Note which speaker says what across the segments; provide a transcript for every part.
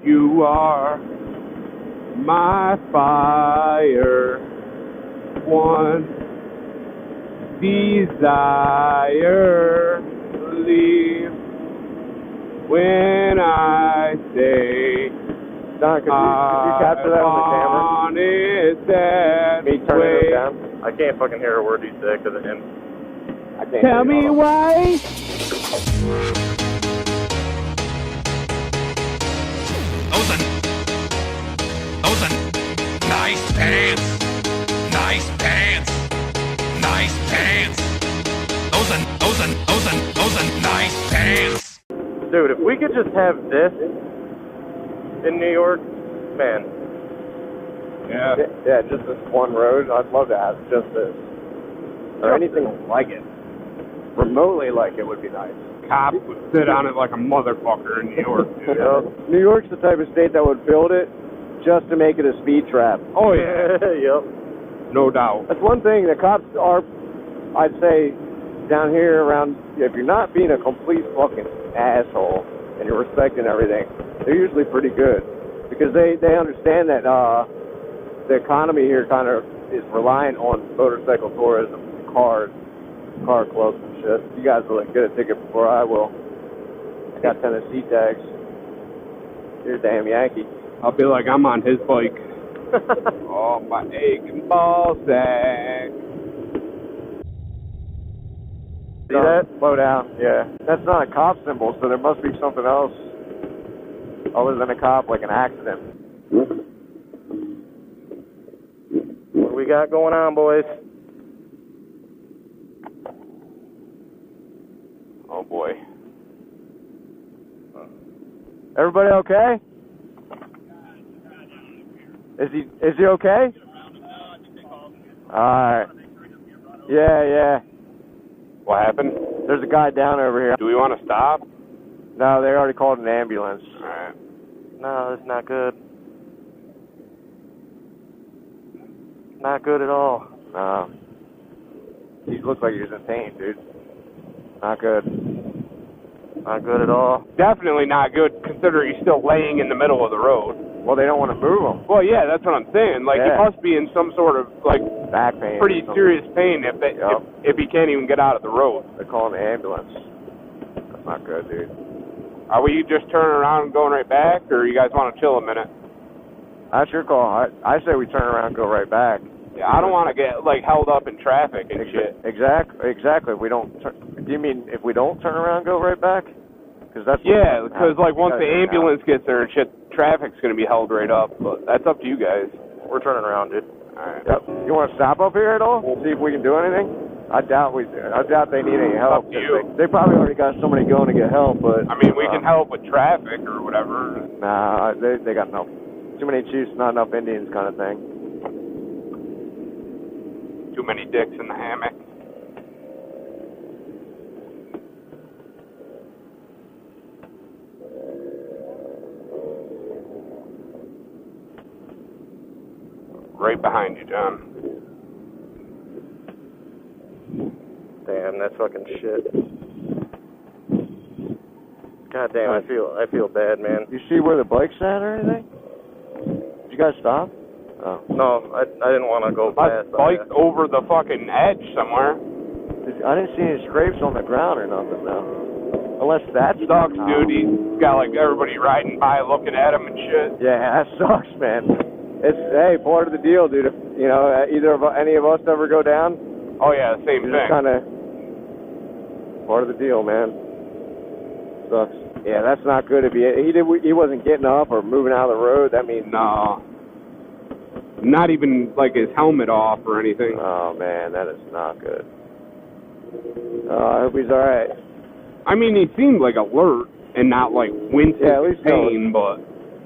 Speaker 1: You are my fire, one desire. Leave when I say
Speaker 2: Don, could you capture that on the camera?
Speaker 1: Me
Speaker 2: turning it down?
Speaker 3: I can't fucking hear a word you say because of him.
Speaker 2: I can't
Speaker 1: Tell me why.
Speaker 4: Those are nice pants. Nice pants. Nice pants. Those are nice pants.
Speaker 3: Dude, if we could just have this in New York, man.
Speaker 2: Yeah, just this one road. I'd love to have just this. Or anything like it. Remotely like it would be nice.
Speaker 1: Cops would sit on it like a motherfucker in New York, dude.
Speaker 2: New York's the type of state that would build it just to make it a speed trap.
Speaker 1: Oh, yeah.
Speaker 3: Yep.
Speaker 1: No doubt.
Speaker 2: That's one thing. The cops are, I'd say, down here around, if you're not being a complete fucking asshole and you're respecting everything, they're usually pretty good. Because they understand that the economy here kind of is reliant on motorcycle tourism, cars, car clubs and shit. You guys will get a ticket before I will. I got Tennessee tags. You're a damn Yankee.
Speaker 1: I'll be like, I'm on his bike. Oh, my egg and ball sack.
Speaker 3: See that?
Speaker 2: Slow down, yeah. That's not a cop symbol, so there must be something else other than a cop, like an accident.
Speaker 3: What do we got going on, boys?
Speaker 1: Oh, boy.
Speaker 2: Everybody okay? Is he okay? Alright. Yeah.
Speaker 1: What happened?
Speaker 2: There's a guy down over here.
Speaker 1: Do we want to stop?
Speaker 2: No, they already called an ambulance.
Speaker 1: All right.
Speaker 3: No, that's not good. Not good at all.
Speaker 2: No. He looked like he was in pain, dude. Not good.
Speaker 3: Not good at all.
Speaker 1: Definitely not good, considering he's still laying in the middle of the road.
Speaker 2: Well, they don't want to move him.
Speaker 1: Well, yeah, that's what I'm saying. Like,
Speaker 2: Yeah.
Speaker 1: he must be in some sort of, like,
Speaker 2: Back pain.
Speaker 1: pretty
Speaker 2: or something.
Speaker 1: serious pain if he can't even get out of the road.
Speaker 2: They're calling the ambulance. That's not good, dude.
Speaker 1: Are we just turning around and going right back, or you guys want to chill a minute?
Speaker 2: That's your call. I say we turn around and go right back.
Speaker 1: Yeah, I don't want to get, like, held up in traffic and shit.
Speaker 2: Exactly. We don't. Do you mean if we don't turn around and go right back? Because that's.
Speaker 1: Yeah, because, like, once the ambulance gets there and shit, traffic's going to be held right up. But that's up to you guys.
Speaker 3: We're turning around, dude.
Speaker 1: All right.
Speaker 2: Yep. You want to stop up here at all? See if we can do anything? I doubt they need any help.
Speaker 1: Up to you.
Speaker 2: They probably already got somebody going to get help, but.
Speaker 1: I mean, we can help with traffic or whatever.
Speaker 2: Nah, they got enough. Too many chiefs, not enough Indians, kind of thing.
Speaker 1: Too many dicks in the hammock. Right behind you, John.
Speaker 3: Damn, that's fucking shit. God damn, I feel bad, man.
Speaker 2: You see where the bike's at or anything? Did you guys stop? Oh.
Speaker 3: No, I didn't want to go
Speaker 1: My
Speaker 3: past.
Speaker 1: bike's over the fucking edge somewhere.
Speaker 2: I didn't see any scrapes on the ground or nothing, though. Unless that
Speaker 1: Sucks, dude. He's got, like, everybody riding by looking at him and shit.
Speaker 2: Yeah, that sucks, man. It's, hey, part of the deal, dude. If, any of us ever go down,
Speaker 1: Oh, yeah, same
Speaker 2: it's
Speaker 1: thing.
Speaker 2: just kind of part of the deal, man. Sucks. Yeah, that's not good. If he wasn't getting up or moving out of the road, that means
Speaker 1: No. Not even, like, his helmet off or anything.
Speaker 2: Oh, man, that is not good. I hope he's all right.
Speaker 1: I mean, he seemed, like, alert and not, like, wincing
Speaker 2: Yeah, at
Speaker 1: in
Speaker 2: least
Speaker 1: pain, but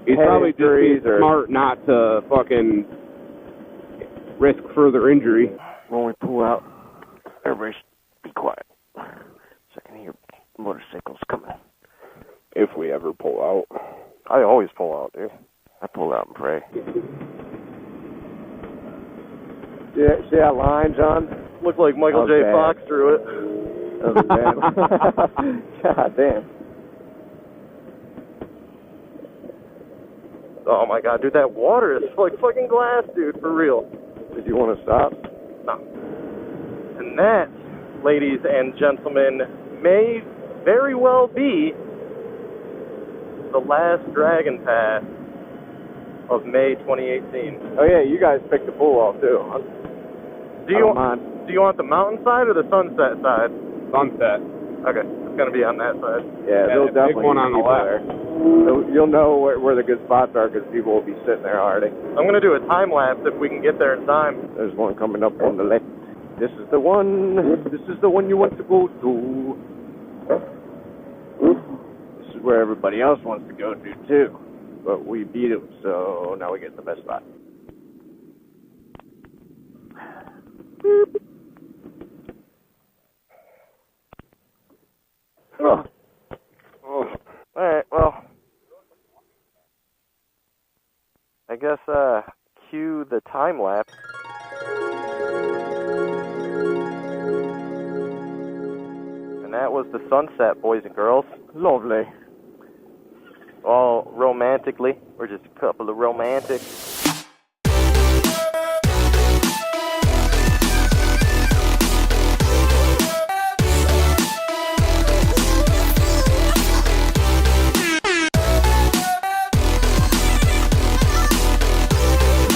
Speaker 1: he's
Speaker 2: head
Speaker 1: probably just being
Speaker 2: injuries or-
Speaker 1: smart not to fucking risk further injury.
Speaker 2: When we pull out, everybody be quiet. So I can hear motorcycles coming.
Speaker 1: If we ever pull out.
Speaker 3: I always pull out, dude.
Speaker 2: I pull out and pray. Yeah, see that line, John?
Speaker 3: Looked like Michael J.
Speaker 2: bad.
Speaker 3: Fox threw it.
Speaker 2: That was bad. God damn.
Speaker 3: Oh my god, dude, that water is like fucking glass, dude, for real.
Speaker 2: Did you want to stop?
Speaker 3: No. And that, ladies and gentlemen, may very well be the last Dragon Pass of May 2018.
Speaker 2: Oh yeah, you guys picked the pool off too.
Speaker 3: Do you want the mountainside or the sunset side?
Speaker 1: Sunset.
Speaker 3: Okay, it's gonna be on that side.
Speaker 2: Yeah,
Speaker 1: Yeah,
Speaker 2: they'll
Speaker 1: the big
Speaker 2: definitely
Speaker 1: one on the
Speaker 2: be
Speaker 1: left.
Speaker 2: there. You'll know where the good spots are because people will be sitting there already.
Speaker 3: I'm gonna do a time lapse if we can get there in time.
Speaker 2: There's one coming up on the left. This is the one. This is the one you want to go to. This is where everybody else wants to go to too. But we beat them, so now we get the best spot. Oh. Oh.
Speaker 3: Alright, well, I guess, cue the time lapse. And that was the sunset, boys and girls.
Speaker 2: Lovely.
Speaker 3: All romantically. We're just a couple of romantics.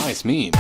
Speaker 4: Nice meme.